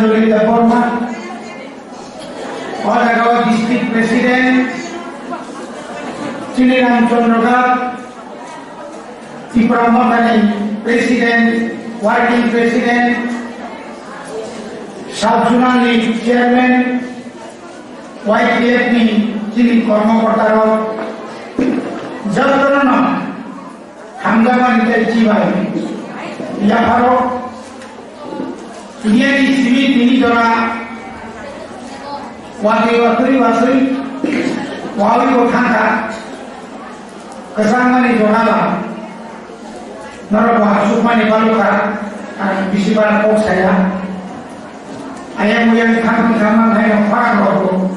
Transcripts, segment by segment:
Pushpanjali Deborma, Odagawa District President, Chiniram Chandra, Tripura Modani President, Working President, South Sudan League Chairman, YPFP, Chini Kormakotaro, Jabdorana, Hamdaman Jibai, Yaparo, Indian Civil Tinidora, Wadi Wasri, Wawi Wakanda, Kasangani Donala, Naraba, Sukmani Baluka, and Bishibana Koksaya. I am young Khan Kaman, I am Fargo,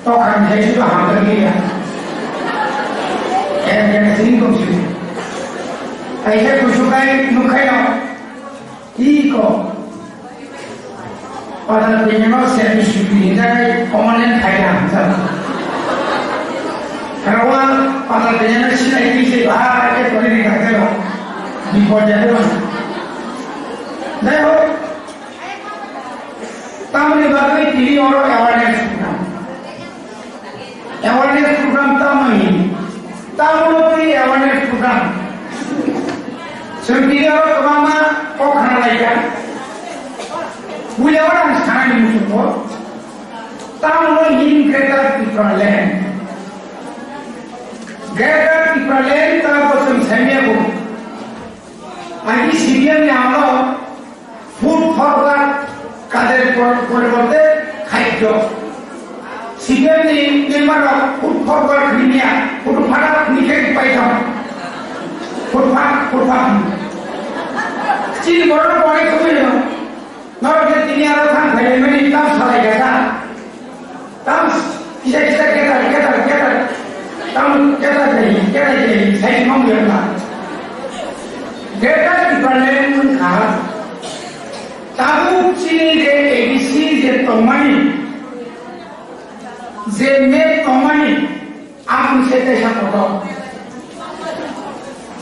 Talk and Hesha Hamdagia, and anything of you. I have to Sukai Nukaya, Ego. Pada penyemak saya disuruh dari komandan Thailand. Karena pada penyemak sih ini sih bahaya ke boleh dikatakan di pojok. Dah, tamu ni bagai pilih orang awareness program tamu ini pilih awareness program. Sendiri orang kemana kok kena lagi? We are understanding before. Tamu ini greater Tripura land. Greater Tripura land tahu pasal saya pun. Agi Syrian ni amlo food forward kader korborte khayo. Syrian ni memang food forward dunia food forward nikah payah. Food forward. Ciri orang boleh kemana? Nor ke tini orang kan kaya meni tam salah kata, tam kita tam jadi saya mau berapa? Kita dibalik mengkah, tahu ciri ke edisi je tomani, je me tomani, aku sedih siapa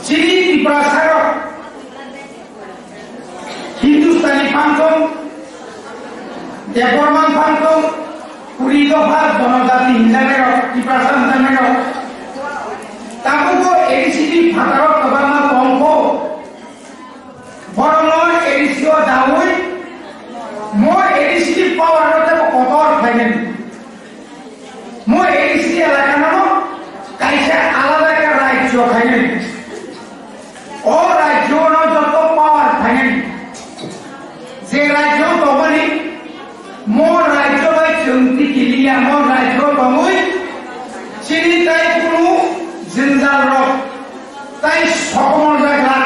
ciri di prasarok. Hindustani Pantong, Deborman Pantong, Kuridopat, Donodati Hindanero, Kiprasan Danero. Tahu ko edisi Patarok Kabama Kongko, Boromon edisi Dawui, mo edisi Power Rote Kotor Fainen, mo edisi Alakanamo, Kaisa Alada Ka Rajyo Fainen, O Rajyo no Joto Power Fainen. যে রাজ্য কবলি মোর রাজ্য by চন্তি কিলিয়া মোর রাজ্য কমই চিনি তাই কোনো জিনজাল rock তাই সকল জায়গা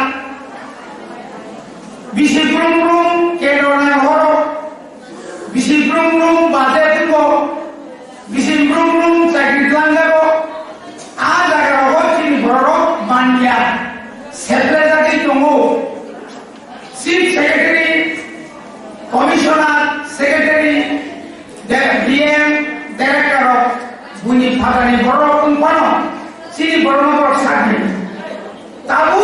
বিশি ব্রুম কেডনা হর বিশি ব্রুম বাজে দিব বিশি ব্রুম চাকরি লাঙ্গাব আ জায়গা হব চিনি ভর বান্ডিয়া সেপ্রে জাতি দङ chief secretary Commissioner, Secretary, DM, Director of Bunyi Phagani Boro Kumpano, Sini Borono Borsani. Tahu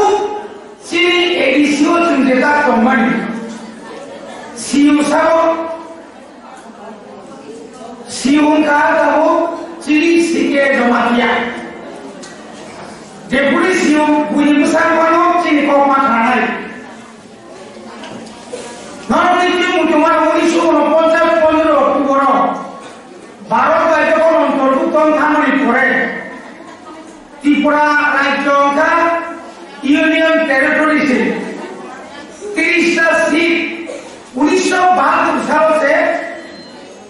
Sini edisio Sundeta Company. Siu Sao, Siunka Tahu Sini Sike Domatia. Deputy Siu Bunyi Besar Pano Sini Koma Kanai. Nanti cuma muncul ponsel Oktober, baru saja kalau tertutup kami pore, Tripura Rajya Union Territory se, 30 seat, 1972 साल से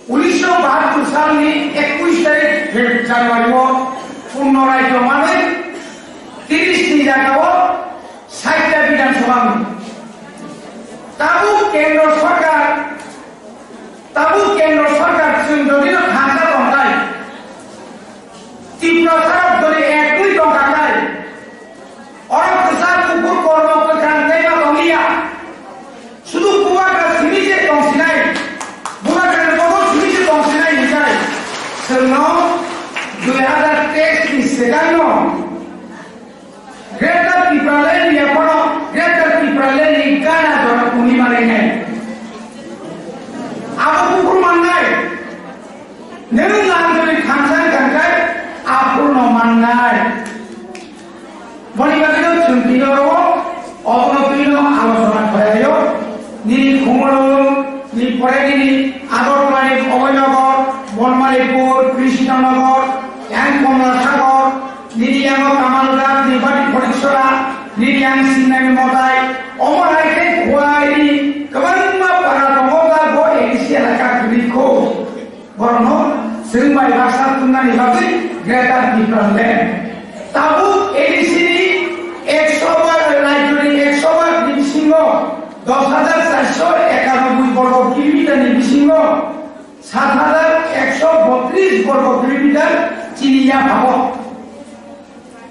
1972 साल में 21 तारीख जनवरी को पूर्ण राज्य माने 30 जगह वो 60 विधानसभा में ताबू केंद्र सरकार सुंदरी न भाषा बंधाई त्रिपुरा सरकार दरी एक दुई टंका काय और प्रसाद कुकुर कर्म को जानते ना बंगिया शुद्ध कुआ का सिमी से टंसिनाई बुरा करने को सिमी से टंसिनाई निकाय सरनो 2023 की सेकानो Greater Tripura Land ya pano Greater Tripura Land ikana dona kuni malene राजधानी भावे ग्रेटर डिफरेंट ताबु एडीसी 100 বার রাজধানী 100 বার বিশিঙ্গ 10,491 বর্গ কিলোমিটার বিশিঙ্গ 7,132 বর্গ কিলোমিটার চিনিয়া ভাব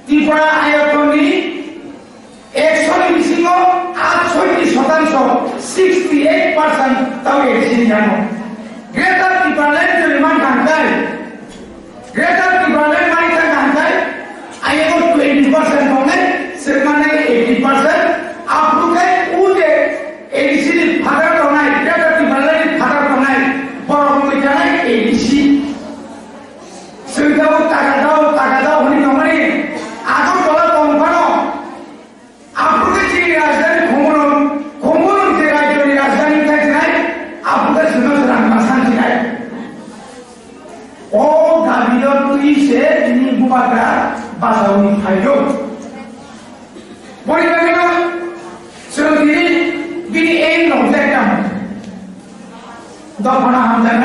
ত্রিপুরা আয়তনী 100 বিশিঙ্গ 68% তাও এডীসি জানো গ্রেটার ত্রিপুরাল্যান্ড জরিমান কান্তায় গ্রেটার ত্রিপুরাল্যান্ড মাইতা কান্তায় আইএমও 20% হবে সেমানে 80% আপুকে উদে এডিসি ফাটার নাই গ্রেটার ত্রিপুরাল্যান্ড ফাটার নাই বড় কইতা নাই এডিসি সেটাও টাকা দাও হনি নমানি আগর তোলা কোম্পানো আপুকে যে রাজধানী খমরন যে রাজধানী রাজধানী থাকে নাই আপুকে শুনো রান্না শান্তি নাই ও দাবিদর তুই সে তিনি বুবাকা বাজাউনি ফাইলো বলিবেন সেদিন বিনি এই নজেকাম দফনা হামদান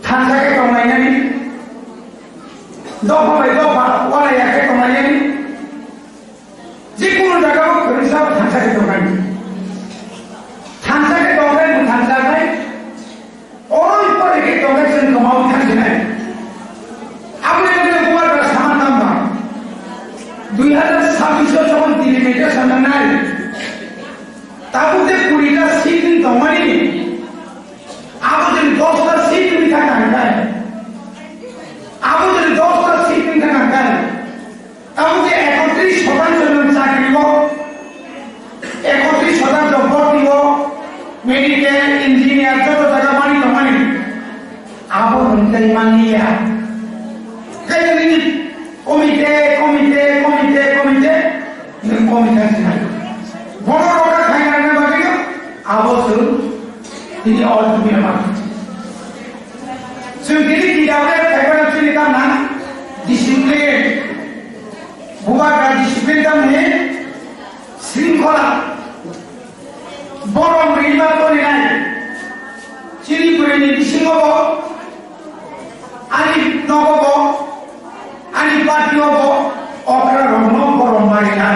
থানসাকে কমাইনানি দফা ওয়ালায়াকে কমাইনানি যে কোনো জায়গাও করিসা থানসাকে কমাইনি থানসাকে কমাই থানসা নাই ওই পরে কে কমাইছেন কমাও থাকছে নাই আপনি এখানে বুয়ার সামান দাম না 2026 যখন দিল্লিতে সামান নাই তাবুতে 20টা সিট কমাই আমাদের 10টা সিট মিঠা কান্দায় আমাদের 10টা সিট মিঠা কান্দায় তাবুতে 31% চাকরি দিব 31% ভোট দিব মেডিকেল ইঞ্জিনিয়ার যত টাকা মানি কমানি আবো নন্তাই মানিয়া কাইনি কমিটি নাই বড় বড় খাইনা না বাকি আবো তিনি और दुनिया में सुनती थी आपने फेवरेट से निकाल ना डिसिप्लिन बुआ का डिसिप्लिन तम है श्रृंखला बड़ों मरीबा तो नहीं चिरी पुरे ने डिसिंगो को आनी नौको को आनी पार्टियों को ऑपरा रोमनो बड़ों मारी ना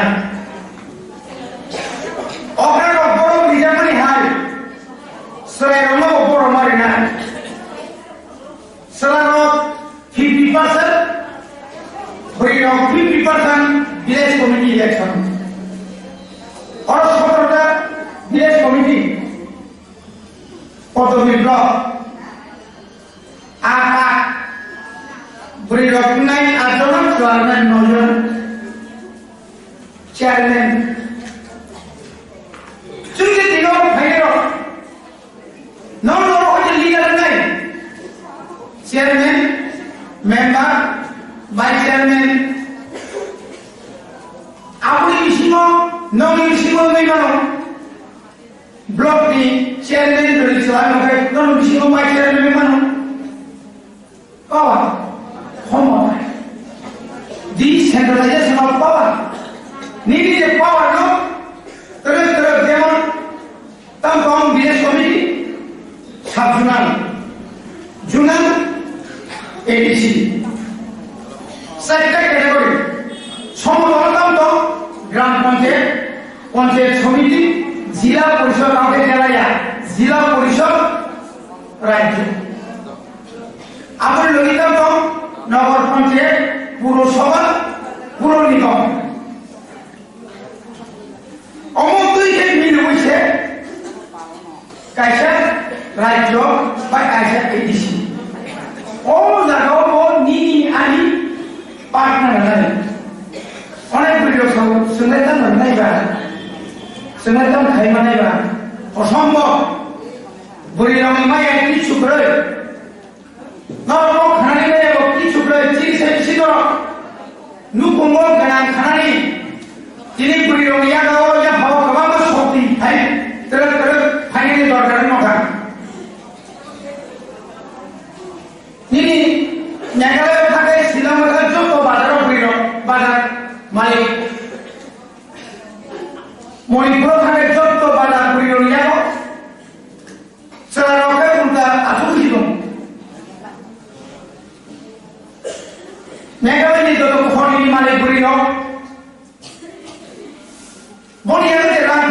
ऑपरा रोमनो बीजा money hi Serano opor marina, serano 50%, beriau 50% village committee election. Orang sekolah village committee, otomi block, apa beriau naik adonan chairman nojon, chairman. Jadi tiga orang No, hoje leader nahi. Chairman, member, vice chairman. Apni bisimo, non bisimo nahi mano. Block ni chairman dari selama kai non bisimo vice chairman nahi mano. Power, homo. Decentralization of power. Need the power no. Terus demon. Tampang village committee. Sabjunan, Junan, ADC. Sector category. Somodortam to Grand Panchayat Samiti, Zila Porishod Aake Jalaya, Zila Porishod Rajya. Apar logitam to Nagar Panchayat, Purosabha, Puro Nigam. Omon dui ke mil hoise, kaisa রাজ্য বা কাজে ADC ও জায়গাও নিনি আনি partner নাই অনেক video শুনলাম নাইবা শুনলাম খাইমা নাইবা অসম্ভব বলিলাম মাই একটি শুক্রই নরম খানানি নাই একটি শুক্রই চিকিৎসা বিশিষ্ট নুকুঙ্গ গান খানানি তিনি বলিলাম ইয়া গাও ইয়া ভাব কবা শক্তি খাই তরে ফাইনালি দরকার নথা Ini Meghalaya থাকে শ্রীলঙ্কার যত বাজার হইল বাজার মালিক মণিপুর থাকে যত বাজার হইল ইয়াও সেরা রকে কোনটা আসুছিল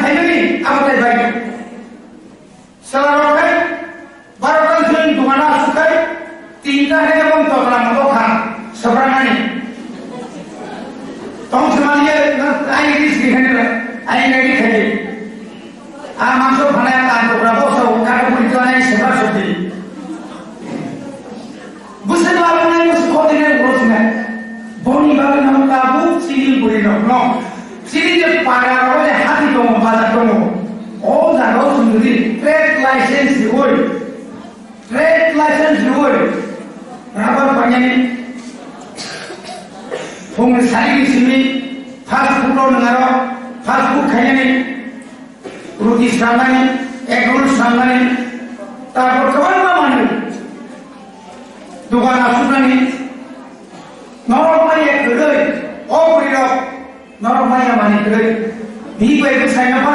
थाइनानै आबोलायबाय सेलारावहाय 12 जों दुगाना सुखाय 3टा हेबं तगला मदखा सब्रानानै तong समालिया आइ रिस्क हेने आइ नायदि थायो आ मांस फानाया ता तगला बसौ काटो परिजानाय सेबा सति बुसे लाबोनाय बुसे खदिने बसने बनि बागै नाम लाबु सिरि बुरि न सिरि जे पागाराव जे हाति दङ बाजार दङ अ जागाव सुन्दि ट्रेड लाइसेन्स दिवै राबर बायनानै फुंनि सारिसिमनि फास्ट फुडआव नोङार फास्ट फुड खायनानै रुटि सावनानै एग रोल सावनानै तारपर गोबां मावनानै दखान आसुनानै नरमाय एकै अबरिरक नरमाय माने कै बिबायदि साइनाफा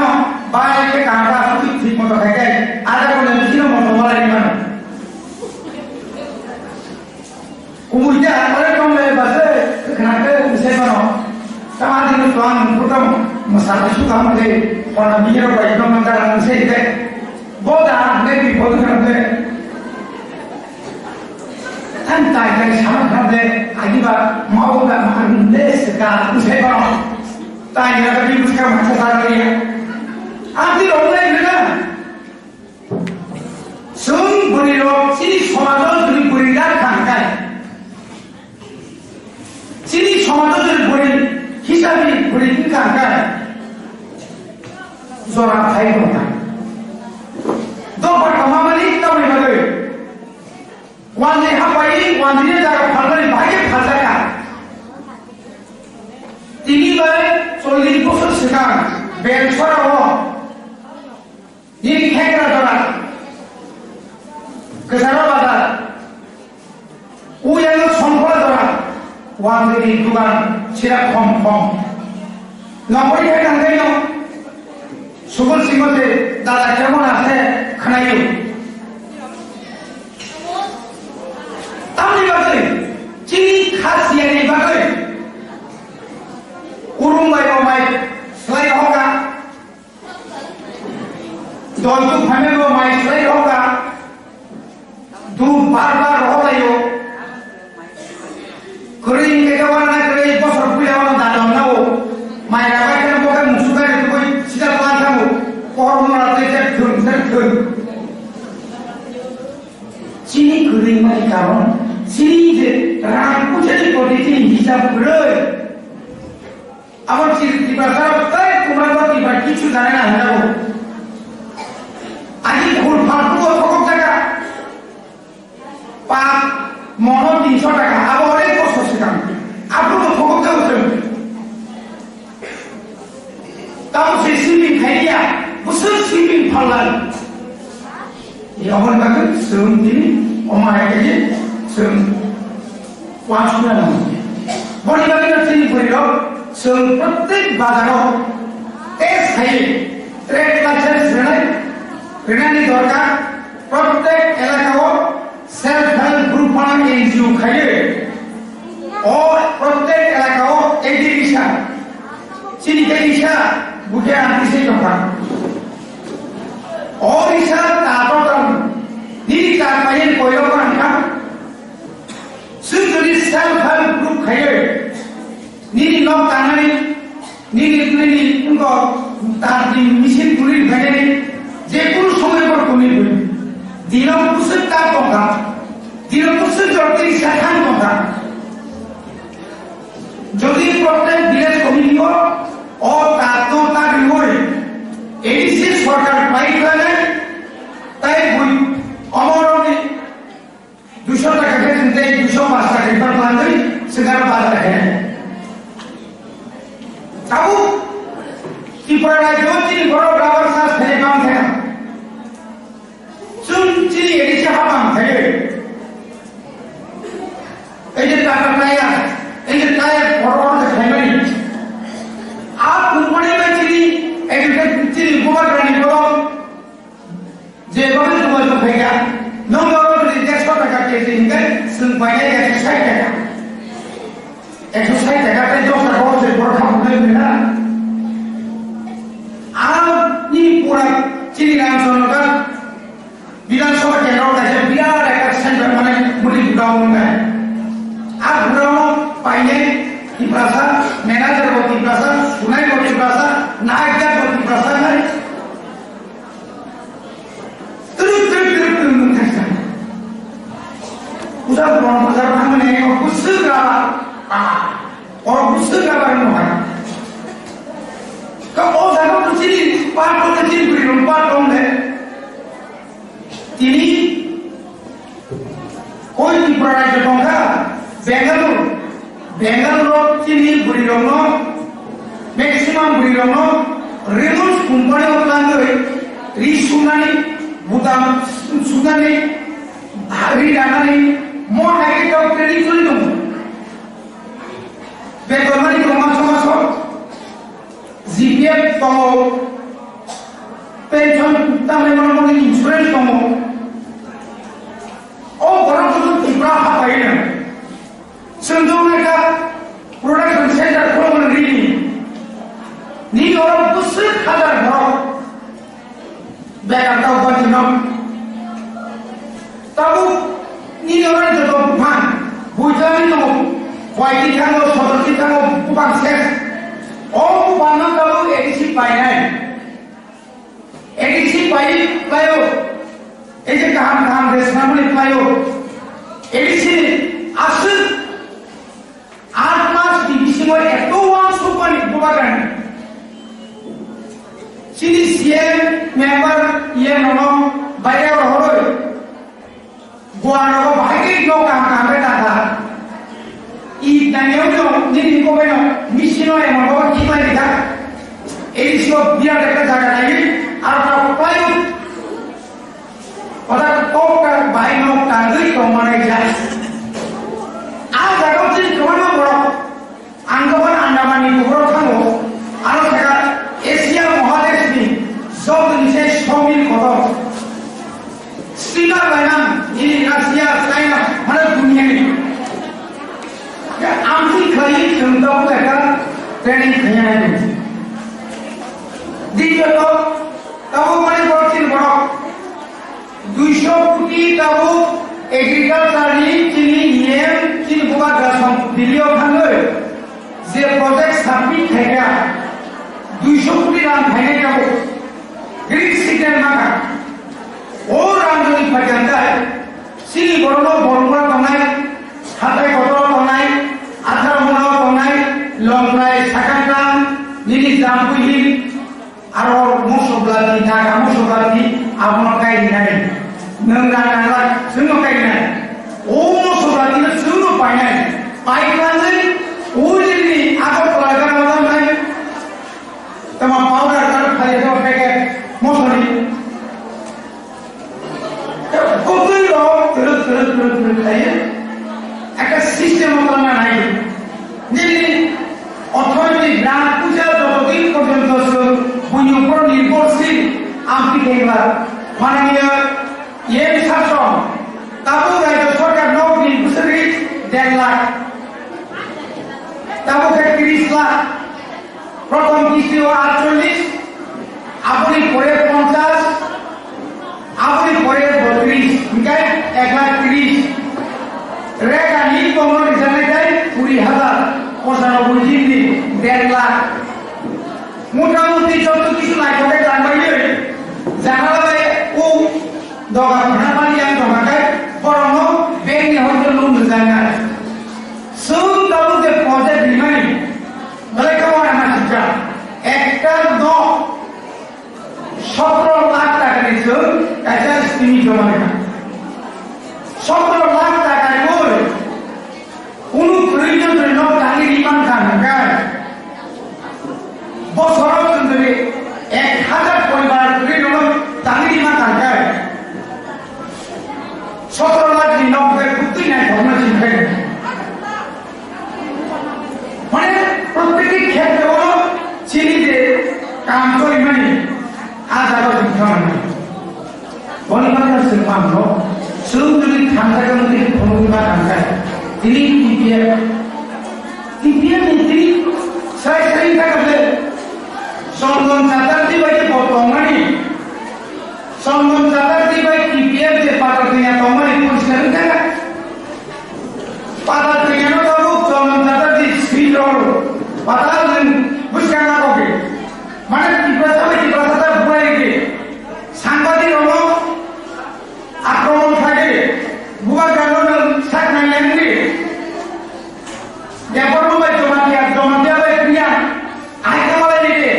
बाय के काटा सुति ठीक मत खाय आदा को नदिनो मत मालाय मानो कुमुइया अरे कम ले बसे खाके उसे मानो समाधिनो तुआं पुतम मसाला सुका मले पना बिरो बाय कम मंदार से दे बोदा ने भी बोद करते tan tai kai sama khande agiba mauda manne seka use maano tai na ka bi uska ma sa ri ati online na sum buri ro sini সমাজ যদি বরিদার খানকায় sini সমাজের বরি হিসাবে বরি খানকায় জরা খাই না দফা কমামালি তাওই বাগে ওয়ানে হাবাই ওয়ানে জায়গা ফালগানি ভাগে ফালজাকা তিনিবার 40 বছর সিগাং বেলছরাও নিকি হেকরা দরা কেসারা বাজার উয়ানো সম্পদ দরা ওয়ানে দুগান ছিরা কম নপরি হেকান গাইন সুবল সিংহতে দাদা কেমন আছে খানাইও तामनि बागै चिनि खासियानि बागै उरुंबाय माय स्लाइ होगा दलतु फामेबो माय स्लाइ होगा दु बार होलायो करै केगावाना करै बसर पुयावना दादम नाव माय राबाय केन बगे मुसुगाय तुबै सिदा पाथामु करमना तेजे थुन चिनि करै माय कारण Sini rangku jadi kondisi bisa berai. Awak sini tiba sarap tay kumanda tiba kicu dana hendak. Aji kul falku pokok jaga. Pak mono 300 টাকা আবার অনেক কষ্ট সেখান আপনি তো পকok jaga sen. Tahu si simbing kaya, busur simbing falal. Ya orang bagus sendiri, omah aja. जों वाचुना बनिबागिनो चिनि परियाव जों प्रत्येक बाजाराव टेक्स थायो ट्रेड लाइसेन्स रेनायनि दरकार प्रत्येक एलाकायाव सेल्फ हेल्प ग्रुप बानाय एनजिओ थायो और प्रत्येक एलाकायाव एग्रीकालचार चिनि केइसा बुझे आंतिसे दरकार और इसा तातों निरि तामायन कोयो बानखा Sejudi self help group kaya, nini nok tangan nini engkau tadi mesin kurir kaya ni, jepun sungai berkumir pun, dino pusat tak tongka, dino pusat jorti sekan tongka, jadi protek dia kominio, oh tato tak diuai, ini sih sorkar baik lagi, tapi bui, omorong ni 200 টাকা খেতে 205 টাকা এবার বান্ধই সেখানে বাজার है তাও কি পড়া জোতি বড় ব্রাবার সাস ফেলে কাম থাকে সুন চিনি এদিকে হাবাম থাকে এই যে টাকা টায়া এই যে টায়া বড় বড় ফ্যামিলি आप कंपनी में चिनी एडिटर चिनी गोबर रानी बोलो जे बने तो बोल फेंका number Sumpahnya exercise jaga itu terus berkembang dengan alam চিনি রামচন্দ্রকার বিধানসভা কেন্দ্র কাছে বিরাট একটা সেন্টার মানে মুড়ি ঘুরাও নেয় আর ঘুরানো পাইলে টিপ্রাসা ম্যানেজার টিপ্রাসা সুনাই টিপ্রাসা নায়কদার টিপ্রাসা নাই udah berbahasa mana yang busuk orang busuk apa yang mana? Kalau orang busuk patron kecil beri patron deh. Ini koi di perangai jepangka Bangalore ini beri lono maximum beri lono Reynolds company orang tu risunani bukan sunani hari dana mau naik ke kredit itu, bagaimana itu masuk ZPF kamu, pension tambah mana insurance kamu, oh orang itu tidak apa ini, sentuh mereka production center kamu ni orang besar kadar orang, bayar tahu macam tahu ni orang itu tuhan, hujan itu, wajib kamu, saudara kamu bukan ses. Oh, bukan kamu edisi payah, edisi payah, edisi kaham desnamu ni payah, edisi asal, atmas divisi mau itu orang super ni bukan. Sini CM member ye nono bayar orang. Gua nak bahagia kau kaham berada. Ida ni orang ni kau benar misi orang yang mau kita ni dah. Ini semua biar dekat jaga lagi. Atau payu. Pada kau kan bayi mau tangguh kau mana jelas. Ada kau sih kau mana berapa? Anggapan anda mani berapa kamu? Anu sekarang Asia Mahadesh ni job ni saya somil kotor. Sila bayang ini Asia China mana dunia ni. Ya amsi kali contoh mereka training kaya ni. Di jauh tahu mana kortin berapa? 200 koটি tahu agriculture ni cini yen cini bukan dasar bilion kanggo. Je project submit kaya 200 koটি ram kaya tahu. Green signal maka. Orang jadi perjantai, sini borong tonai, hatai kotor tonai, atar mono tonai, longrai sakantang, nini jampuhin, aror musuh belati, naga musuh belati, abon kai dinai, nenggang semua kai dinai, musuh belati itu semua painai, painai, ini aku pelajaran orang lain, teman powder kalau kaya tu pakai musuh ni. Terus kaya, ada sistem orang lain. Jadi otoriti brand puja jodohin konsentrasi punya peran imporsi ampi kaya mana dia yang satu tahu raja sorga no impusri deadline tahu kekirislah proton kisiwa 48 apuni pore 50 আপনি পরে 32 ঠিক আছে 1,30,000 রেখা নি কোমর জানে যায় 20,000 95 GB 1.5 lakh মোটামুটি যত কিছু নাই করে জানবাইলে জানালে ও দগা ভাড়ামানি আর দগাকে বরং বেঙ্গি হয়তো লোন জানা সব তালুকে প্রজেক্ট নিমানি বলে কেমন আমার শিক্ষা একটা 17 লাখ টাকা দিয়েছে কাজা স্কিমি জমা নেয় 17 লাখ টাকায় বলে কোন প্রয়োজন জন্য টাকা রিমান খান বছর ধরে 1000 পরিবার প্রয়োজন টাকা রিমান খান 17 লাখ নিনবের কুত্তি নাই ধর্ম চিন্তা মানে প্রত্যেকটি ক্ষেত্রে হলো চিনিতে কাম করি মানে ada orang yang bagaimana sempurna, seluruh dunia tangga kemudian pengguna tangga, ini TPM ini saya sering kata, sombong catat di bawah potongan ini, চন্দন চাটার্জি ভাই টিপিএফ যে পাতা থেকে তোমার পরিষ্কার জায়গা পাতা থেকে যাবো চন্দন চাটার্জি স্পিড পাতা পরিষ্কার না হবে মানে টিপ্রাসাটা ঘুরে রেখে সাংবাদিক হলো আক্রমণ থাকে বুয়া গান শাক নাই লেনকে ব্যাপার ভাই জমা দিয়া ভাই ক্রিয়া আইকা বলে দিকে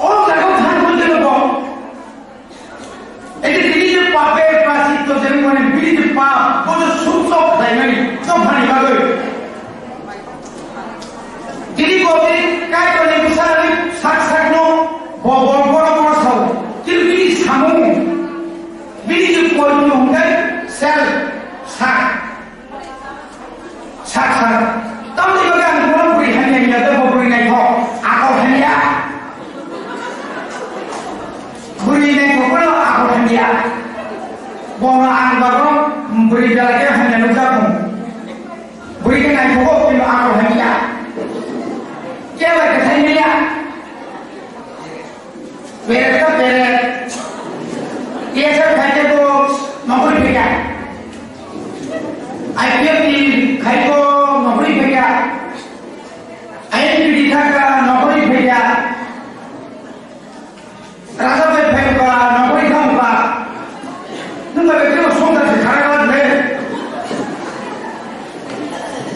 ও দেখো ধান বলতে লোক এই যে তিনি যে পাপের প্রাচিত্য যেন মানে বিড়ি যে পাপ ও যে সুচক তাই নাই সব ভানি ভাবে তিনি বলতে কাই করে বিশাল শাক শাকনো বড় বড় সব কিন্তু বিড়ি সামু বিড়ি যে পরিণত হয়ে সেল শাক শাক শাক তাহলে এবারে আমি কোন বুড়ি হানিয়া নিয়ে দেবো বুড়ি নাই হোক আকল হানিয়া বুড়ি নাই হোক আকল হানিয়া বড় আনবারো বুড়ি বেলাকে হানিয়া নুজাবো বুড়িকে নাই হোক কিন্তু আকল হানিয়া কেবা কেথাই নিয়া বেরেটা বেরে কেসা খাইতে তো নকরি ভেগা আইপিএফটি খাইতো নকরি ভেগা আইএনপিটি থাকা নকরি ভেগা রাজাভাই ভেগা নকরি খাওয়া কিন্তু ব্যক্তিগত সংখ্যা খারাপ লাগবে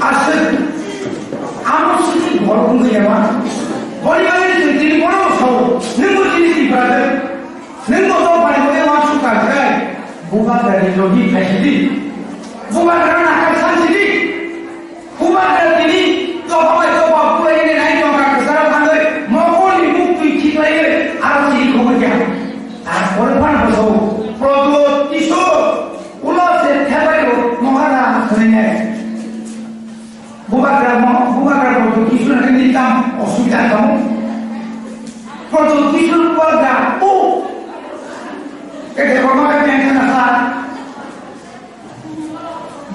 আসছে আমার স্মৃতি ভরপুর হয়ে যাওয়া পরিবারের তিনি বড় সব নিম্ন জিনিস পারে নিম্ন সব পারে বলে আমার সুখা যায় বুবা গাড়ি লোহি খাইছি বুবা গাড়ি নাকার শান্তি বুবা গাড়ি তিনি তো হবে তো বাপু এনে নাই তো কাকে সারা ভাঙে মকলি মুখ তুই ঠিক লাগে আর চিনি খবর যা আর পরপান হলো প্রদো কিশোর উলসে থেবাইলো মহারা ধরে নেয় বুবা গাড়ি প্রদো কিশোর নিতাম অসুবিধা কম প্রদো কিশোর পর্দা ও এটা কমাকে টেনশন আসা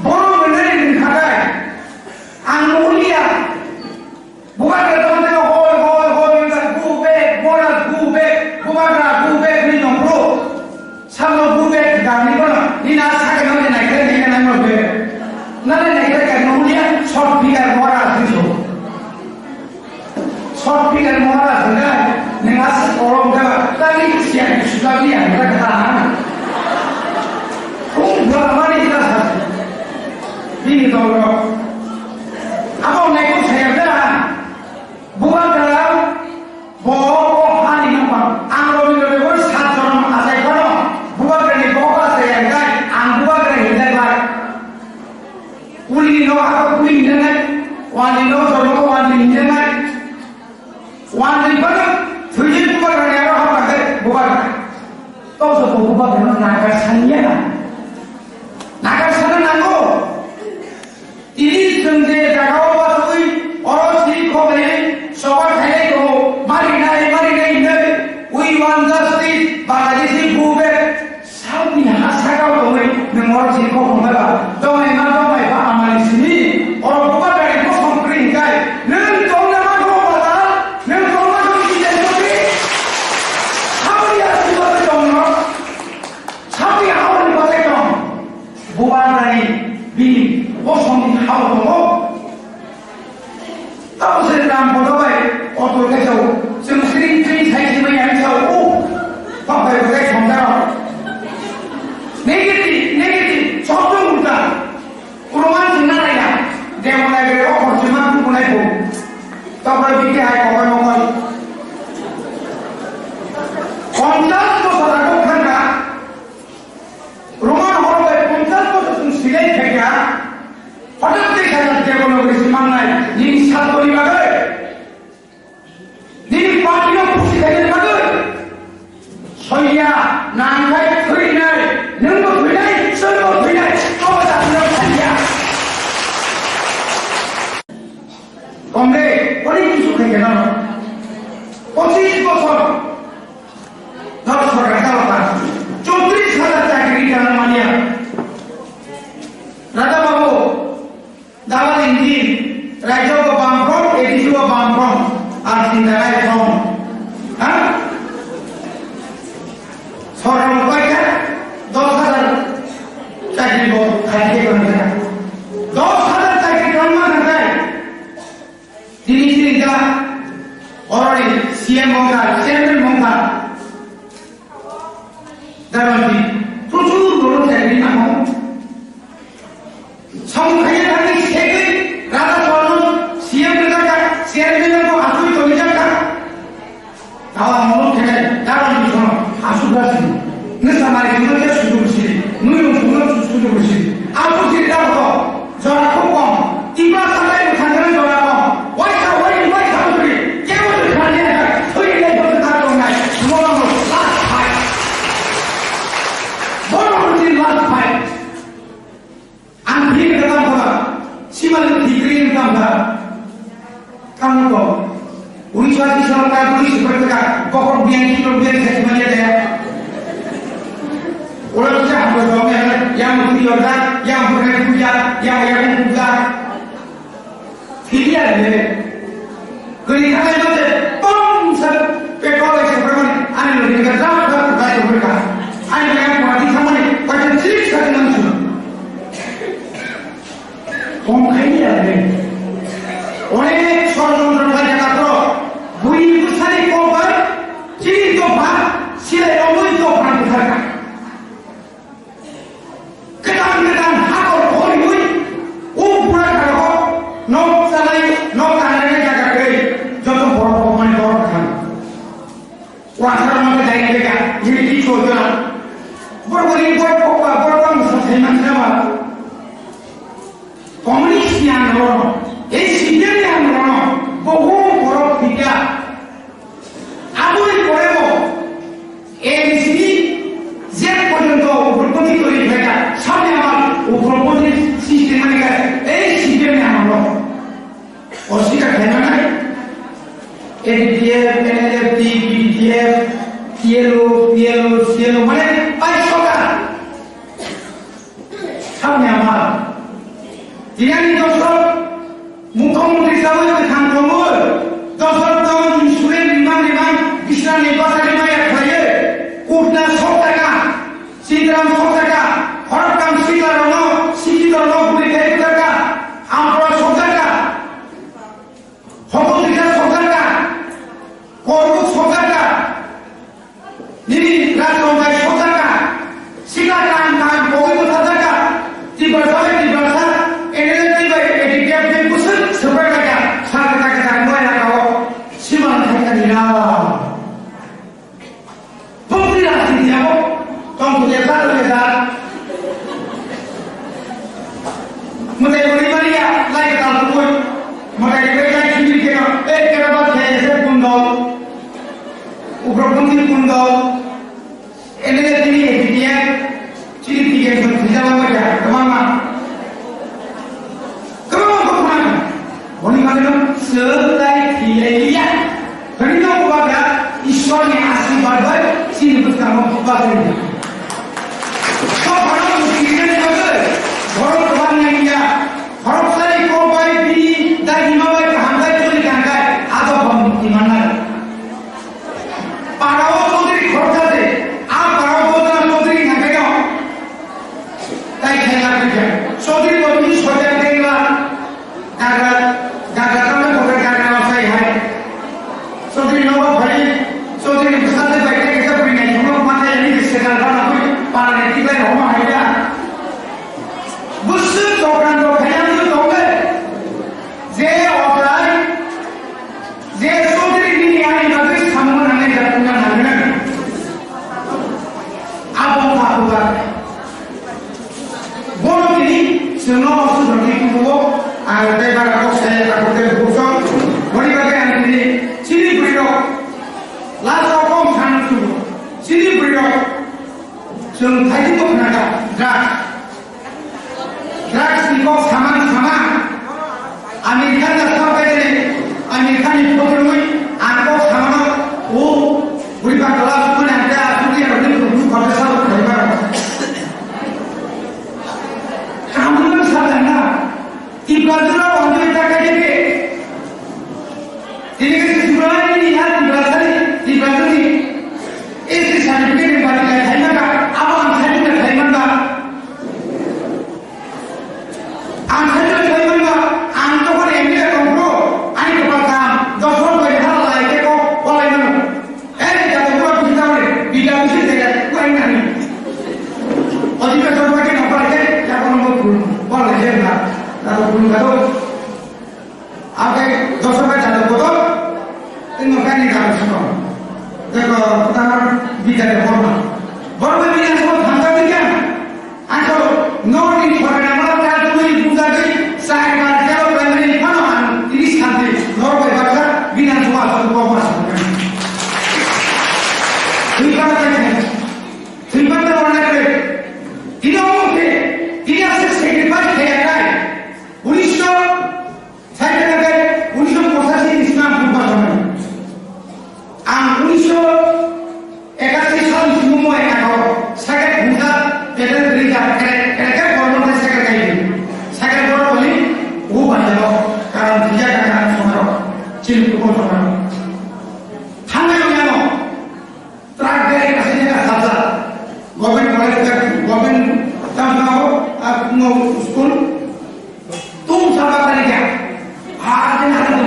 বড় মেনে খাটায় আঙ্গুলিয়া বুবাকে তোমাদের হয় হয় হয় গুবে বড় গুবে বুবাকে নি নম্বর সামনে গুবে গানি কোন নিনা থাকে না নাই করে দিকে নাই মরবে নালে নাই করে আঙ্গুলিয়া শর্ট ফিগার মরা আছে শর্ট ফিগার মরা আছে না নেগাস করম দেবা তাই সিয়া সুদা দিয়া এটা কথা না খুব মানে এটা আছে দিন তো apa naik saya dah bukan dalam bawa hari apa anggur itu lebar satu orang asal kono bukan dari bawa saya kan anggur dari hidup baik uli no apa uli dengan wali no solo wali dengan wali pada tujuh bukan dari apa apa bukan tahu sebab bukan dengan naga sania naga sana nago ini sendiri jaga waktu orang sih kau beri sobat saya itu mari naik ini we want justice bagi si bube sabi hasa kau tu memang sih kau mengalah domai pak amal sini orang bukan dari kau songkring kai nen kau nama kau pada nen kau nama kau tidak tapi sabi hasa kau tu sabi awal pada kau bukan dari bini kosong hal tu tahu saya dalam bodoh otor ke jauh sering saya cuma yang jauh pakai pakai somdar negatif sombong muda kurungan sinar ya dia mulai dari okor cuma mulai bu tak boleh bikin hai kokon kontas tu saudara kan tak rumah orang kontas tu silai kerja হঠাৎ দেখা যাচ্ছে কোনো কিছু মামলায় যিনি ছাত্রী বাগে যিনি পার্টিও খুশি থেকে বাগে সইয়া নাম খাই থুই নাই নিম্ন থুই নাই সর্ব থুই নাই অবস্থা খাইয়া কমরে অনেক কিছু খেয়ে গেল 25 বছর ধর সরকার 34,000 চাকরি কেন মানিয়া রাজা বাবু দাওয়াত ইঞ্জিন রাজ্য বামফ্রন্ট এডিসি বামফ্রন্ট আর চিন্তারায় ফ্রন্ট হ্যাঁ sorry CM Mamata chairman Mamata দারুণ প্রচুর বড় চাকরি নাম সংখ্যায় থাকি সেকে রাজা চরণ সিএম টাকা চেয়ারম্যানের আসুই চলে যাকা তাও মন থেকে দারুণ শোনো আসুদাসি নেসামারি গুলোকে শুরু করছি নুই গুলো শুরু করছি আপু চিন্তা হতো জরা খুব কম তিবা সালাই খানে জরা কম ওই সামগ্রী কেউ খানে না ওই লাই বলতে থাকো না মন লাস্ট ফাইট বড় লাস্ট ফাইট আমি কথা বলা সীমালে ডিগ্রি ইনকাম দা কাম তো 1980 সাল का 19 টাকা কখন বিয়ান কিলো বিয়ান থেকে মানে দেয় ওরা তো আমরা জমে yang berioga yang berpuja yang puja tidak ada kelihatan itu pom petrol seperti ane lebih kerja berkai berkai ane yang mati sama ni macam cilik sekali langsung pom kaya ada oleh seorang orang kata bui besar kobar cilik kobar silai omoi kobar besar ketan hakor koi hui pura karo no salai no kanane jaga kei joto boro pemain boro kan wahara mate dai lega ini ki sojo boro musafir nama komunis yang rono sipir yang rono bohu boro tiga abui korebo sini যে পর্যন্ত উপরপতি তৈরি হয়ে যায় সামনে আমার উপরপতি system মানে এই সিস্টেমে আমরা অস্বীকার হয় না এডিটিএফ এনএলএফটি বিডিএফ সিএলও মানে 500 টাকা সামনে আমার যিনি দর্শক মুখ্যমন্ত্রী সাহেব খান কমল দর্শক তখন ইন্স্যুরেন্স বিমান কৃষ্ণা নির্বাচন এক হয়ে উঠনা 100 টাকা সিদ্রাম 100 টাকা হরকাম সিদ্রাম শিক্ষিত লোক গুলি 1 টাকা আমরা 100 টাকা হবলিকা 100 টাকা করব 100 টাকা নিনি রাজনৈতিক 100 টাকা শিকারান কান বই 100 টাকা তিবাসা এনে তিবা এডিকেট কে কুসুল 100 টাকা 7 টাকা দাম নয় লাগাও সীমান থাকা দিনা Tong besar mutai beri Maria lagi kalau pun mutai beri lagi sendiri kena kerabat saya saya pundol upropunti pundol ini dia ciri tiga berjalan saja kemana boleh macam selai dia kerana kepada Islam yang asli bagai sini bersama bagai I'm দেখো তোমার বিচারে বর্মা বর্মা বিধানসভা ভাঙা বিজ্ঞান আছো নদিন সরকার আমরা কাজ করি পূজাতে সাইবার তেরো প্রাইমারি ফানো 30 খাতে নরবে বাচ্চা বিধানসভা কমাস শ্রীপান্তের অনেক তৃণমূলকে তিনি আসছে সেক্রিফাইস খেয়ে যায় 1985 ইসলাম নির্বাচনে আর 1981 সাল সময় সেকেন্ড ভূতা পেটের রিজার্ভ এটাকে গভর্নমেন্ট সেকেন্ড গাইড সেকেন্ড বড় বলি ও বানালো কারণ ভিজা টাকা সময় চিল করতে পারে ঠান্ডা জানো ট্রাক গাড়ি কাছে জায়গা সাজা গভর্নমেন্ট কলেজ गवर्नमेंट तमाम स्कूल तुम सब करें क्या आज ना तो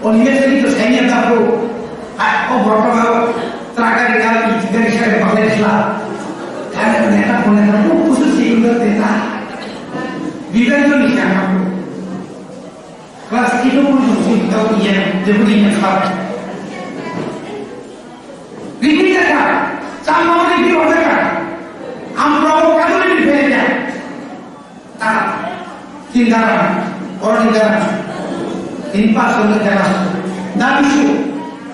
और ये सभी तो सही है तो ओ बर्तमान त्रागा रिगा इधर से बाहर चला क्या करने का बोले ना तो कुछ सीखने देता विवेक तो नहीं जाना क्लास की तो कुछ सीखता हो ये जब भी नहीं था रिपीट करना चारों रिपीट होता है আমরা কাজে ফেলে যায় তা চিন্তা অর্ডিনার তিন পাঁচ বছর দেখা না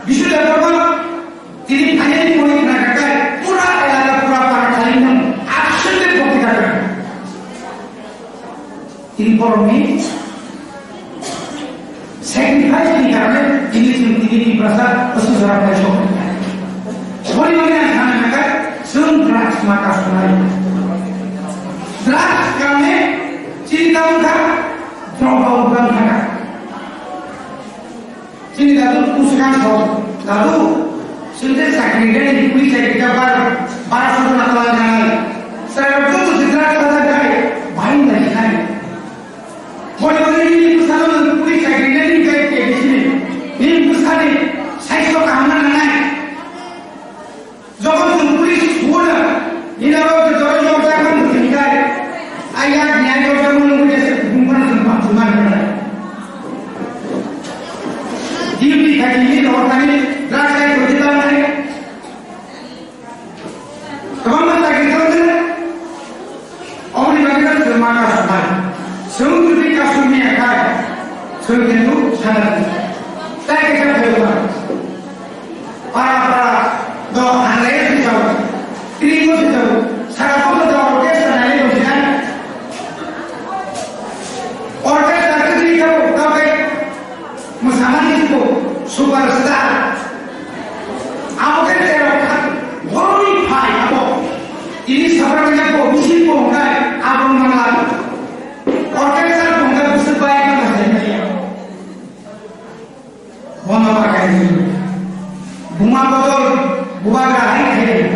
বিশুদ্ধ প্রমাণ তিনি ফাইনালি মনে না কাটায় পুরা এলাকা পুরা পাড়া খালি নাম একসাথে ভর্তি কাটায় তিনি পরমে স্যাক্রিফাইস কি কারণে তিনি প্রসাদ অসুবিধা হয় সব পরিমাণে আসামে কাটায় Sun drugs maka sunai. Drugs kami cinta muka, coba ubah mereka. Cinta itu usahakan so. Lalu sudah sakit dan dipulih sakit kabar, para saudara kalangan. Saya betul drugs ada dari bayi dari sana. Boleh ini pusat dipulih sakit dan dikait ke sini. Ini pusat saya so keamanan naik. যখন police বলে নিরাপদ জয় জগৎ এখন চিন্তায় আইয়া ন্যায় জগৎ মনে হয়েছে ঘুমানো ঘুমান করে ডিউটি থাকি দরকারি রাস্তায় গতিলাম নাই তখন তাকে চলছে অমনি বাগের জমানা সবাই সংস্কৃতি কাশ্মীর একাই সব কিন্তু সারা তাই কেটে ফেলবা পাড়া do aneh sih jauh, tinggal sih jauh, sekarang pun jauh orkestra naik dosen, orkestra itu jauh, tapi musaman itu superstar, aku kan terangkan, glorify aku, ini sebenarnya aku musik bongkai, aku mengenal, orkestra bongkai musik baik kan saja, bono pakai itu, bunga botol buat hari ini,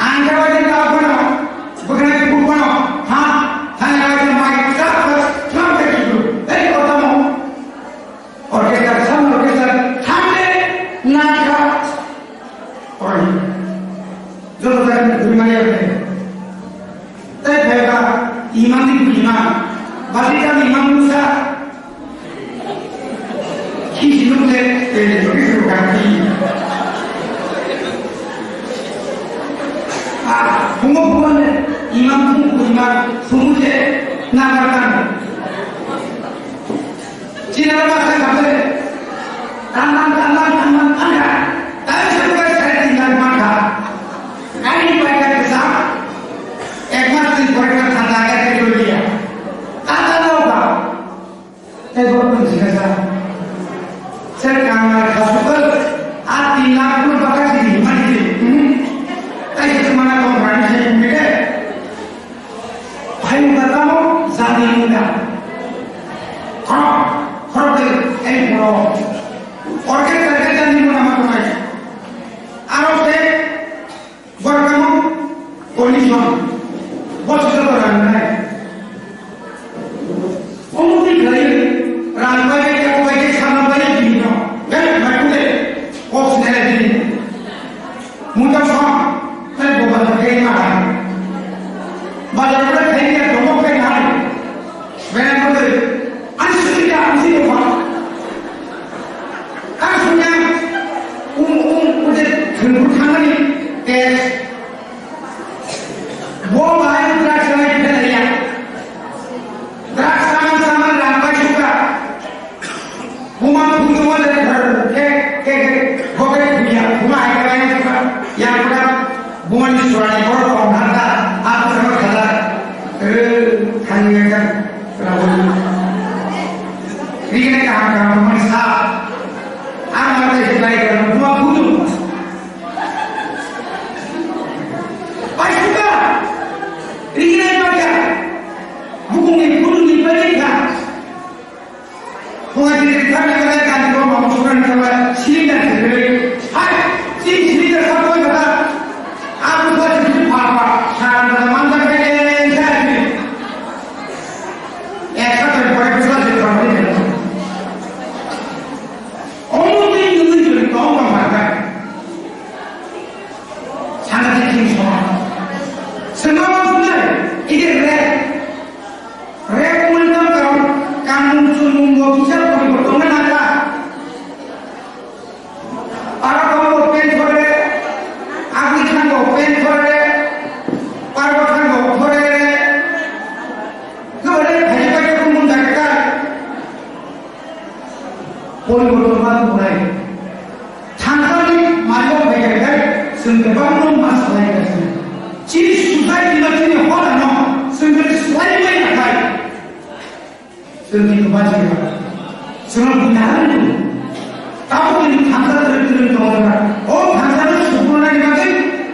angker aja tak pernah, bukan itu pernah, hanya aja main sampai itu, kota mau, orkestra sama orkestra, sampai naga, orang, jodoh dari dunia ini, tapi mereka imam itu imam, balikan imam Musa, hidup itu kaki. Bunga-bunga imam sumuje nagarkan. Cina bahasa kafir. Tangan anda. Tapi sebagai saya tinggal maka. Ini mereka besar. Ekmat mereka tandaga ke dunia. Tanda apa? Ekor biasa. Saya kamar hospital. Hati nakul bakal sini mandi. Mana kau berani saya mikir, hai katamu, jadi Tengku tangan tes Bom air drugs sampai kita lihat drugs sama-sama rampai juga Buma punya dari baru Gokai punya Buma air lain juga yang benar Buma di suara baru orang harga aku sama kata tanya kan kenapa ini kena kahang memeriksa apa yang terjadi dalam Buma butuh Ringan baca, bukunya pun diberikan. Pengajian kita diberikan di bawah masukan sama sini dan sini. Hai, sini dan satu kata, aku buat jadi apa? Saya mantan kerja saya. Saya terpakai besar di kamar ini. Orang ini jadi tahu apa? Sangat tinggi semua. Semua ini rek menentang kamu sungguh bisa berpertungan ada para kamu open kore aku kan open kore para kan kore kore hari pagi kamu mendakat berpertungan mulai tanpa ni malu berjalan sendiri masalah itu ciri susah di macam orang no sendiri selain banyak kali sendiri kebajikan semua benar itu tahu ini tangga tertentu orang oh tangga itu sempurna di macam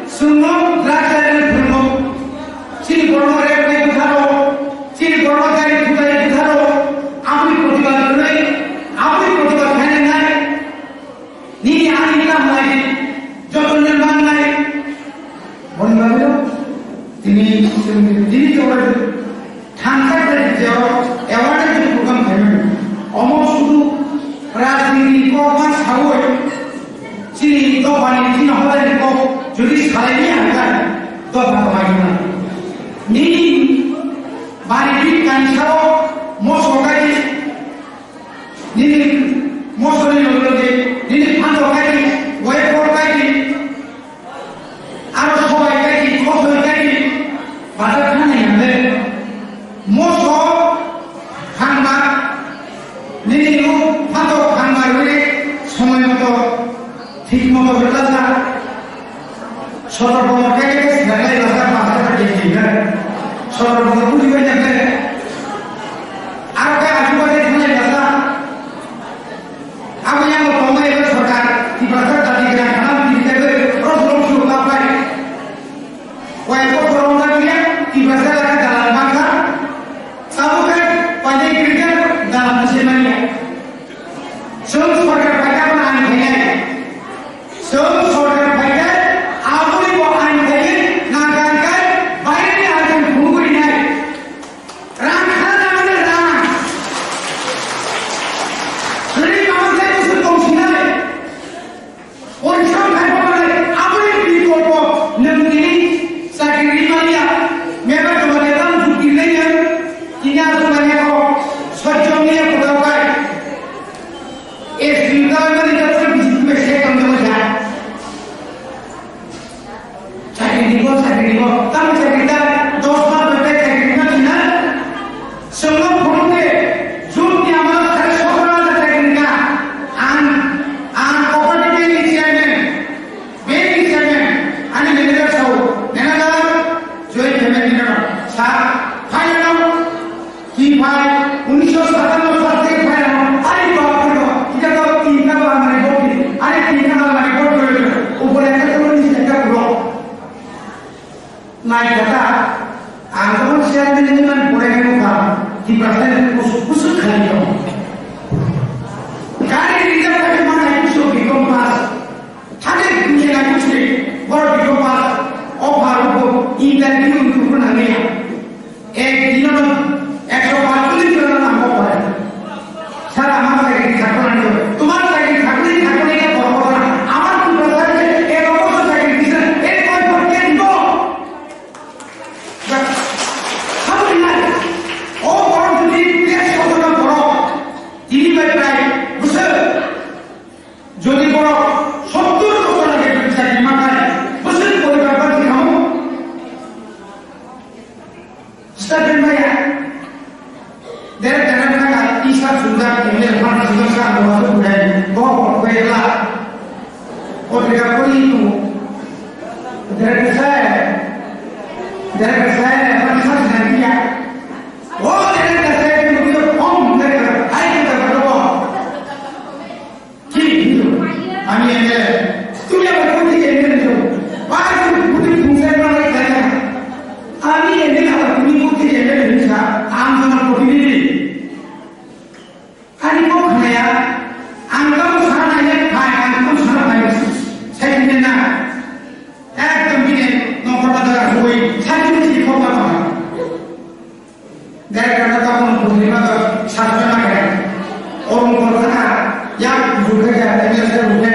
semua rasa dan bermuk ciri korma reka itu taruh ciri korma dari kita itu taruh apa yang pertibat mulai apa yang pertibat hanya naik ini hari kita mulai jodoh dan bangai boleh begitu ini orang tangkap dari jauh, awalnya itu bukan family. Omong sudu rasmi korban sahur, sini itu bani sini orang itu jadi sekali ini akan tu apa macamnya. Ni bani kan sahur, mos kali, ni mos kali lagi, ni pandu kali, wiper kali, arus kau kali, kau kali. Pada kan yang ada, musuh hamba, ni lu patut hamba ini semua itu ঠিক মতো বেলা ছোট বড় কেটে গেছে রাস্তা মাথাটা দেখি না ছোট বড় বুঝি হয়ে যাবে আর কে আজুবাজু খানে রাস্তা আমি আমার কমে সরকার কি বাজার দাদি গ্রাম খারাপ দিতে হবে রোজ রোজ শুরু পাই ওই করোনা দিয়ে কি বাজার দালাল বাঁধা সাবুকে পাঁচে ক্রিকেট দালাল মুসলমানিয়া সব সরকার পাইকা আইন ভেঙে সব সরকার পাইকা আবুলি আইন ভেঙে না গানকায় বাইরে আছেন ঘুমগুড়ি নাই রান খানা আমাদের রান শরীর আমাদের কিছু কমছি না পরিশ্রম খাইব মানে আবুলি কি করব নন্দিনী চাকরি মারিয়া মেবা তোমাদের দাম ঝুঁকি নেই কিনা তোমাকে সহ্য নিয়ে কোথাও পায় এই বৃন্দাবনের যত বিচিত্র সে কমে যায় চাকরি দিব তার চাকরিটা 10 মাস ধরে চাকরি না সঙ্গে ফোনে যদি আমার সাথে সফলতা চাকরি না আন কোঅপারেটিভ চেয়ারম্যান বেবি চেয়ারম্যান আমি ম্যানেজার সহ ম্যানেজার জয় ফ্যামিলি না স্যার ফাইনাল কি ভাই 1957 সাল থেকে ফাইনাল আরে বাপ রে এটা তো তিনটা মানে বলি আরে তিনটা মানে রিপোর্ট করে উপরে একটা তো নিচে একটা পুরো নাই কথা আন্দোলন চেয়ারম্যান মানে পড়ে গেল কাম কি পারতেন কুছ খালি দাও গাড়ি রিজার্ভ করে মানে কিছু বিকম পাস থাকে কিছু না কিছু বড় বিকম পাস অফার ইন্টারভিউ করে না নিয়ে এক দিন 145 জন নাম পারে স্যার আমার চাকরি থাকবে না তোমার চাকরি থাকলে এটা বড় কথা না আমার কি কথা আছে এই অবস্থা চাকরি দিছেন এই কয় করতে দিব খাবো না ও বড় যদি দেশ কতটা বড় তিনি প্রায় বুঝছেন যদি বড় 70 বছর আগে চাকরি putri aku itu dari saya apa saja dia oh dari saya itu begitu om dari hai kita berdoa kini kami ini tu yang putri ini itu baru putri fungsi mana saja kami ini kalau putri ini bisa ambil putri ini kami kok kaya angkau sana ya kaya angkau sana kaya saya ini nak একদম দিনে নকটা দ্বারা হই ছাড়িয়ে কি কথা না দেখা তখন পূর্ণিমা তো সাতটা না গেলে ওরম কথা এক ঢুকে যায় এসে উঠে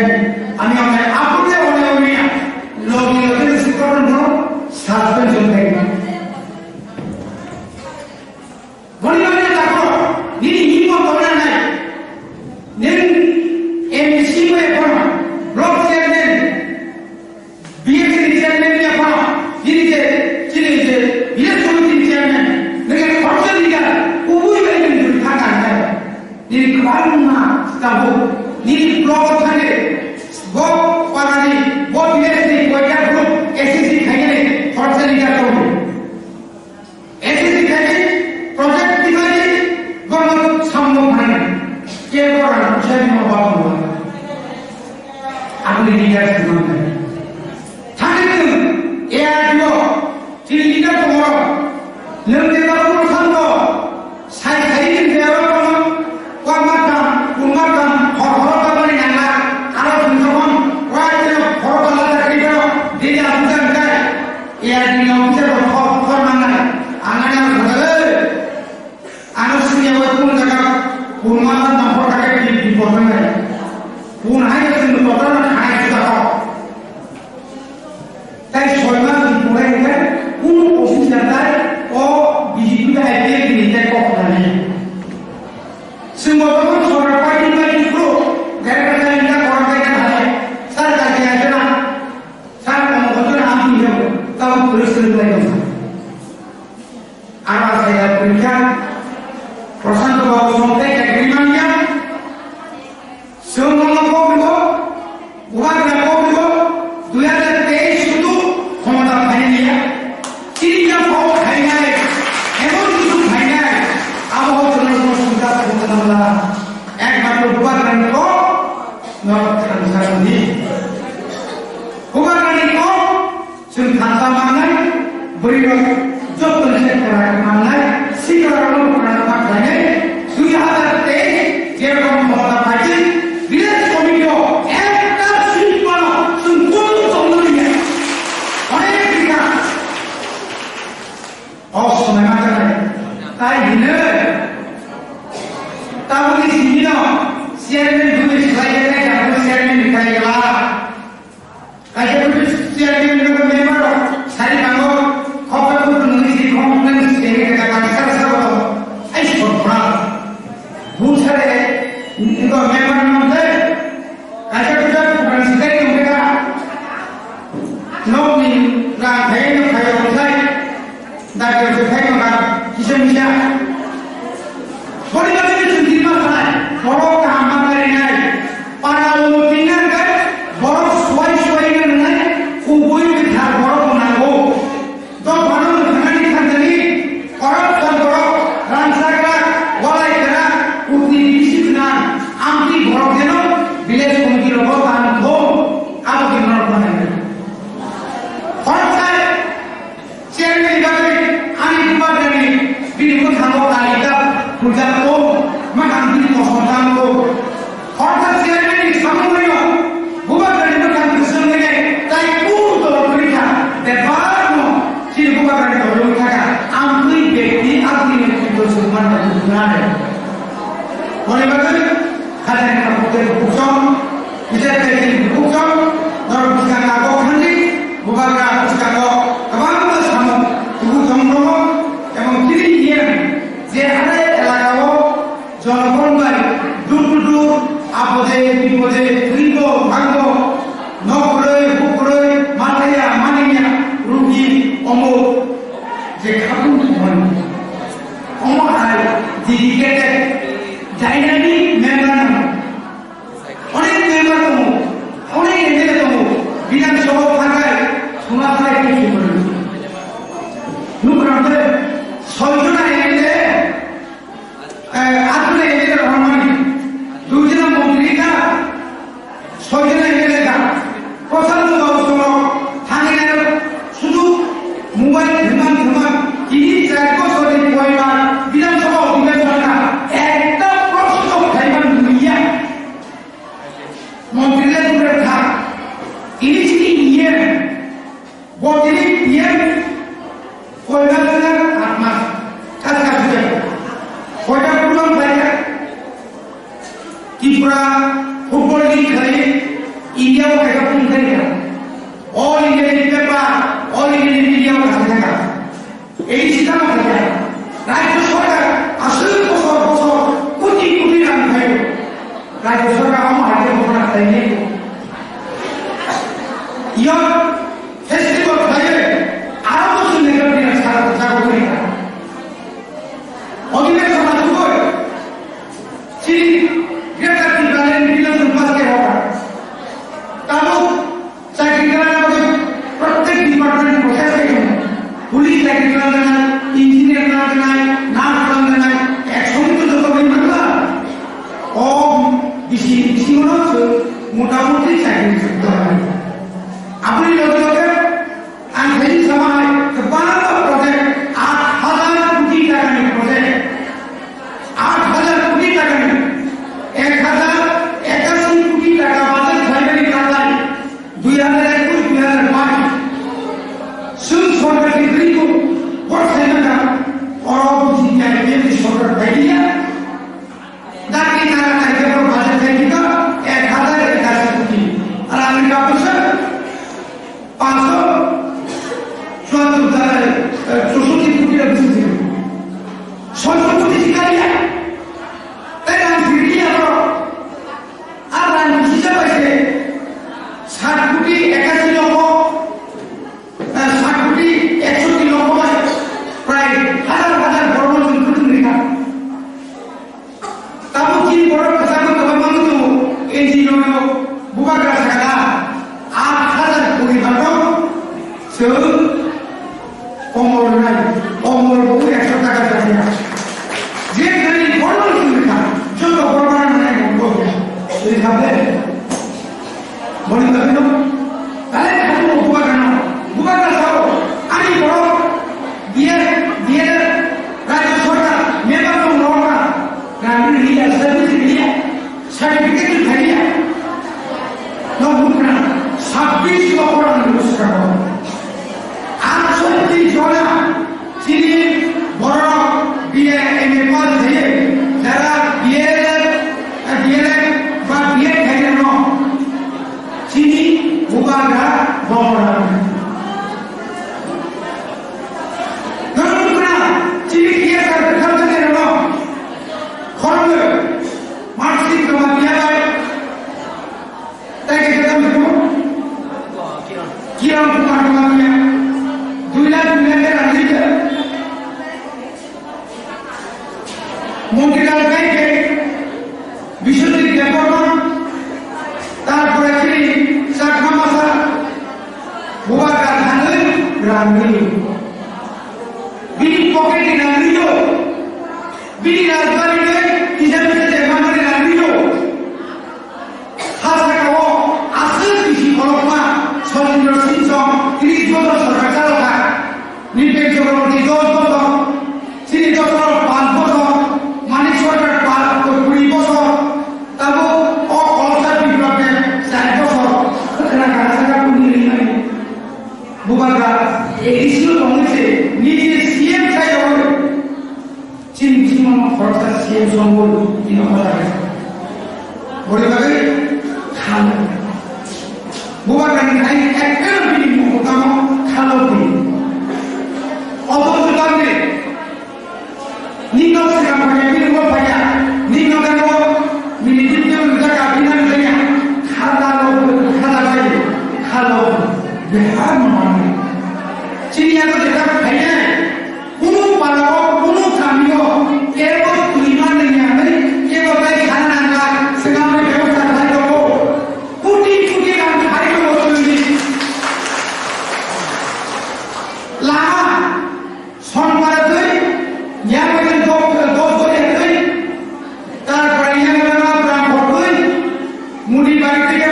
আমি আমার আপুকে বলে উনি লগে লগে শিকরণ সাতটা জমে বলি বলি দেখো নিনি হিমো তোমরা নাই নিন এমসি হয়ে পড়ো ব্লক চেয়ারম্যান বিএসসি চেয়ারম্যান নিয়ে পড়ো যিনি যে বিএস সমিতির চেয়ারম্যান দেখে খরচ দিকে উভয় বেরিয়ে থাকা যায় যিনি কারণ না তাবো যিনি ব্লক থাকে গো পারানি গো বিএসসি কয়টা গ্রুপ এসএসসি খাইলে খরচ দিকে করবে এসএসসি খাইলে প্রজেক্ট দিকে গণত সম্ভব হয় কে করার সেই মনোভাব আপনি লিডার শুনবেন Tidak semua, lebih dari satu. Saya ini jawab kamu, kumakan, horor kamu ni nak, kalau semua wajib horor kamu lagi bero, dia bukan kan? Ia dia bukan horor mana? Anak yang berada, anak sini awak pun jaga, kumakan nampak kaki di bawah ni, pun hanya semua orang hanya sudah. Tapi soalnya di bawah ni. Jangan oh biji kita ada di tekok tadi. Semua orang suara pagi pagi pro, gara-gara kita orang kita ada. Saya tadi aja nak, saya mau betul ambil dia, tahu terus lagi. Anak saya berikan, perasaan tu bawa sampai ke gimana? Semua kau betul, bukan kau betul. 2023 itu ক্ষমতা পায়নি চিন্তা পাওয়া হয় নাই এমন কিছু হয় নাই আবহাওয়ার জন্য কোনো চিন্তা করতে না একমাত্র ভূপাকারী কো নরখানি ভূপাকারী কো जों खानसा मांनाय बोरियाव जतन सेक्टरा मांनाय सिगाराव फरायनो थाखाय 2023 जेरকম ক্ষমতা পাইছে বিলেজ কমিটিও একটা সিট পানো जों কোন জঙ্গলিয়া অনেক বিকা অসময় মাঝে তাই দিনে তাহলে সিনিন চেয়ারম্যান দুই সাইডে যাবে চেয়ারম্যান খাই গেলা কাজে চেয়ারম্যান মেম্বার সারি বাঙ্গো খবর করতে নিছি কমপ্লেন সেরে টাকা কাটা সব এই সব পড়া বুঝারে ইনকো মেম্বার মধ্যে কাজে পূজা প্রিন্সিপাল উঠেগা নবনি রা ভাইন খায় উঠাই দাকে উঠাই না কিসে মিশা পরিবারে চিন্তি না হয় বড় কাম করে নাই পাড়া উন্নতি না বড় সবাই সবাই নাই খুবই বিধার বড় বানাবো তো বানানো খানি খানি করাপশন বড় রানসাগা ওলাই করা উনি ডিসিপ্লিন আমটি বড় কেন ভিলেজ কমিটির অবদান তো আগে নর বানাই খরচায় চেয়ারম্যান গাবে আমি ডিপার্টমেন্টে বিনিয়োগ থাকো তালিকা পূজা কো মাকাম দিন কসন্তান কো খরচা চেয়ারম্যান সামনে ভূপাকারী মাকাম সঙ্গে তাই পুরো পরীক্ষা দেবানো কি ভূপাকারী ধরে থাকা আমি ব্যক্তি আপনি নেতৃত্ব সম্মান করতে পরিবারে খালেন কাপড়ের ভূষণ বিচারকারী ভূষণ ধর্মবিজ্ঞান আগখানি ভূপাকা পুস্তক কেমন সাম তবু সংগ্রহ এবং তিনি যে হারে এলাকাও জনগণ দূর দূর আপদে বিপদে দীর্ঘ ভাগ্য নগরে পুকুরে মাথাইয়া মানিয়া রুগী অমুক যে খাতুন অমহায় ডেডিকেটেড ডাইনামিক মেম্বার অনেক মেম্বার অনেক ছয়জনে মিলে গান প্রশান্ত বাবুসহ থানিয়ার শুধু মোবাইল ধুমান তিনি 4 বছরের পরিবার বিধানসভা অধিবেশনটা একটা প্রশ্ন খাইবার দুনিয়া মন্ত্রীদের দূরে থাক তিনি যদি ইয়ে বর্তমানে ইয়ে কয়টা 8 মাস কাছাকাছি যাবে কয়টা পুরো পাইকা ত্রিপুরা ফুটবল লিগ খেলে ইন্ডিয়াও একটা টিম খেলে all India paper all India মিডিয়াও কাছে থাকা এই সিস্টেম থাকে রাজ্য সরকার আসলে বছর বছর কোটি কোটি টাকা খাইব রাজ্য সরকার আমার হাতে ঘটনা তাই নেই ইয়ার ফেস্টিভ্যাল খাইয়ে আরো কিছু নেগেটিভ ছাড়া ছাড়া করি না অধিবেশন আসবে চিনি গ্রেটার ত্রিপুরার নির্বাচন পাসকে হওয়া তাও চাকরি করার মধ্যে প্রত্যেক ডিপার্টমেন্ট প্রসেস থেকে পুলিশ চাকরি করার জন্য ইঞ্জিনিয়ার করার জন্য নার্স করার জন্য একসঙ্গে তো যত বাংলা ও বেশি বেশি মনে হচ্ছে মোটামুটি চাকরি করতে হবে আপনি লোকে আনসারি সময় বাংলা প্রজেক্ট 8,000 কোটি টাকা নিয়ে প্রজেক্ট 8,000 কোটি টাকা নিয়ে 1,081 কোটি টাকা বাজেট ফাইনালি কাটাই 2021-2022 সুদ সরকার কিন্তু পড়াশোনা অরবধি বিজেপি সরকার পাইয়া দাঁড়িয়ে তারা তাইকে বাজেট থেকে 1,081 কোটি আর আমি অফিসার 564 কোটি টাকা দিয়েছিল 600 কোটি শিকারিয়া তাই আমি ফিরিয়ে আর আমি হিসাব আছে 60 কোটি 81 লক্ষ 60 কোটি 61 লক্ষ প্রায় হাজার হাজার বড় কোটি রেখা তাও কি বড় কথা বলতে হবে মানুষ এনজিও বুকাগ্রা শাখা 8,000 কোটি টাকা সে কমল নাই কমল বহু 100 টাকা চাই না যেখানে বড় লেখা যত বড় নাই বলবো এই ভাবে বলি ভাবে না তাহলে খালি বুকাগ্রা সহ আমি বড় দিয়ে রাজ্য সরকার নির্বাচন লড়া গ্রামীণ এরিয়া সার্ভিস এরিয়া সার্টিফিকেট খাইয়া নবুকরা 26 লক্ষ টাকা পুরস্কার 68 জনা চিনি বড় বিএ এমএ পাস হয়ে যারা ডিএলএড বা বিএড খাইলে ন চিনি বুকাগ্রা বড় চিনি কি সরকার থেকে ন খরচ মানসিক জমা দিয়া যায় তাই কেটে দেবো কিরম কুমার জমা দিয়া 2 লাখ রাজিকে মন্ত্রীরাল ব্যাংকে বিশ্বজিৎ দেববর্মা তারপরে তিনি চাকমা মাসা বুবাকার ধানে রাঙ্গি বিনি পকেটে রাঙ্গিও বিনি রাজবাড়িতে হিসাবে দেবামানে রাঙ্গিও হাসকাও আসল কৃষি কলমা সরেন্দ্র সিং তিনি 10 বছর চালকা নির্দেশ চক্রবর্তী 10 বছর তিনি 5 বছর মানিক সরকার 20 বছর তারপর অলসা বিপ্লবে 4 বছর রাখা বুবাকা এই ছিল কংগ্রেসে নিজে সিএম চাই হবে চিন চিমন খরচা সিএম সম্বল তিনি কথা বলে ভাবে খান বুবাকা নাই একটা বিনি মোকাম খালো বিনি অবশ্য কারণে নিম্ন সেরা ভাগে বিনিয়োগ ভাইয়া নিম্ন কেন মিলিটারি জায়গা বিনা জায়গা খালা ভাই খালো বিহার মানে চিনিয়া তো যেটা খাইয়ে কোনো পালক কোনো কামিও কেবল তুলিমা নেই আমি কেবল তাই খানা না সেখানে ব্যবস্থা খাই দেবো কোটি কোটি নাম খাই দেবো তুমি লামা সোমবার তুই ইয়ামের দোষ করে তুই তারপরে ইয়ামের প্রাণ তুই মুড়ি বাড়ি থেকে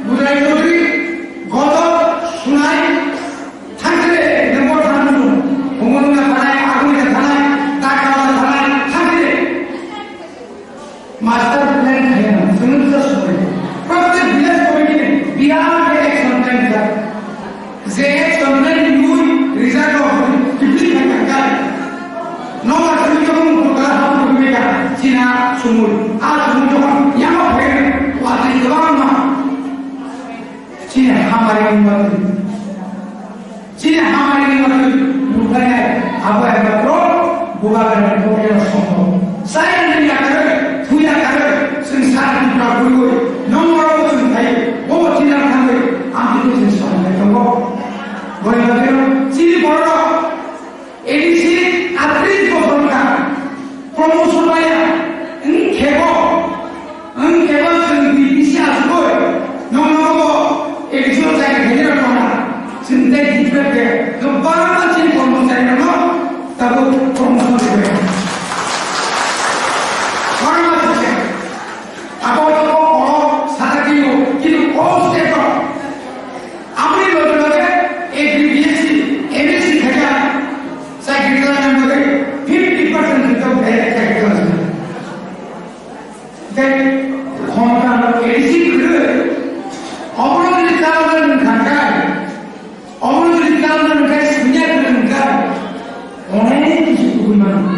বুঝাই চৌধুরী গত শুনাই থাকলে নম্বর থানা ভূমন্ডা থানায় আগুনিয়া থানায় টাকাওয়ালা থানায় থাকলে মাস্টার প্ল্যান থাকে না সমুদ্র সময় প্রত্যেক ভিলেজ কমিটি বিহার এক সন্তান যে এক সন্তান নিউই রিজার্ভ অফ টিপলি থাকা nomor tujuh bukan hal berbeda Cina sumur sumur yang apa waktu itu lama Cina hamarin waktu Cina hamarin waktu bukan apa yang betul bukan yang sombong saya ini akan punya akan sengsara di Prabu nomor itu saya Cina kami ambil itu sesuatu tunggu boleh bagaimana Cina bodoh edisi atlet bodohnya promosi bayar engkau sendiri bisa sebut nomor edisi saya kerja mana sendiri juga ke lebaran macam promosi saya no tapi promosi saya orang macam apa itu orang sahaja kita post itu apa itu loh ABBC MSc kerja saya kira yang boleh 50% itu saya kira dan kontak edisi kerja orang di dalam kantor orang di dalam kantor sebenarnya kantor orang itu cuma